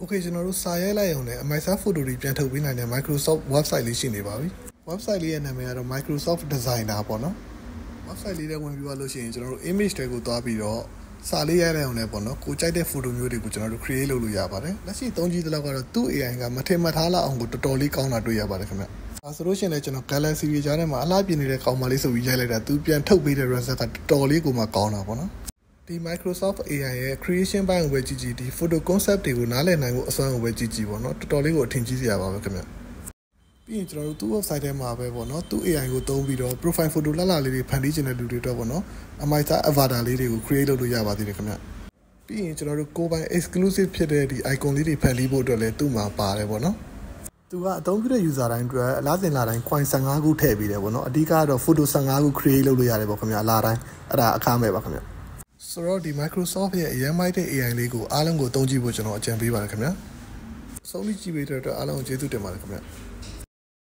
Okay ကျွန်တော်တို့စာရိုက်လိုက်အောင်လည်း Microsoft Photo တွေပြန်ထုတ်ပေးနိုင်တဲ့ Microsoft website လေးရှိနေပါပြီ website လေးရဲ့နာမည်ကတော့ Microsoft Designer ပေါ့နော် website လေးထဲဝင်ပြီးသွားလို့ရှိရင်ကျွန်တော်တို့ image တွေကိုတွားပြီးတော့စာလေးရိုက်လိုက်အောင်လည်းပေါ့နော်ကိုကြိုက်တဲ့ photo မျိုးတွေကိုကျွန်တော်တို့ create လုပ်လို့ရပါတယ်လက်ရှိသုံးကြည့်တဲ့လောက်ကတော့သူ့ AI ကမထင်မှတ်ထားလောက်အောင်ကိုတော်တော်လေးကောင်းတာတွေ့ရပါတယ်ခင်ဗျဒါဆိုလို့ရှိရင်လည်းကျွန်တော် Galaxy တွေကြားထဲမှာအလှပြနေတဲ့ကောင်မလေးဆိုပြီးရိုက်လိုက်တာသူပြန်ထုတ်ပေးတဲ့ result ကတော်တော်လေးကိုမှကောင်းတာပေါ့နော်ဒီ Microsoft AI ရဲ့ creation ဘိုင်းကိုပဲကြည့်ကြည့်ဒီ photo concept တွေကိုနားလည်နိုင်ဖို့အစွမ်းကိုပဲကြည့်ကြည့်ပေါ့နော်တော်တော်လေးကိုအထင်ကြီးစရာပါပဲခင်ဗျပြီးရင်ကျွန်တော်တို့သူ့ website ထဲမှာပဲပေါ့နော်သူ့ AI ကိုသုံးပြီးတော့ profile photo လှလှလေးတွေဖန်တီးခြင်းတဲ့လူတွေတော့ပေါ့နော်အမိုက်သား avatar လေးတွေကို create လုပ်လို့ရပါသေးတယ်ခင်ဗျပြီးရင်ကျွန်တော်တို့ကိုယ်ပိုင် exclusive ဖြစ်တဲ့ဒီ icon လေးတွေဖန်တီးဖို့အတွက်လည်းသူ့မှာပါတယ်ပေါ့နော်သူကအသုံးပြုတဲ့ user တိုင်းအတွက်အလားစဉ်လာတိုင်း coin 15ခုထည့်ပေးတယ်ပေါ့နော်အဓိကတော့ photo 15ခု create လုပ်လို့ရတယ်ပေါ့ခင်ဗျအလားတိုင်းအဲ့ဒါအခမဲ့ပါခင်ဗျဆိုတော့ဒီ Microsoft ရဲ့အရင်မိုက်တဲ့ AI လေးကိုအားလုံးကိုသုံးကြည့်ဖို့ကျွန်တော်အကြံပေးပါတယ်ခင်ဗျဆုံးဖြတ်ကြည့်ပေးတဲ့အတွက်အားလုံးကိုကျေးဇူးတင်ပါတယ်ခင်ဗျ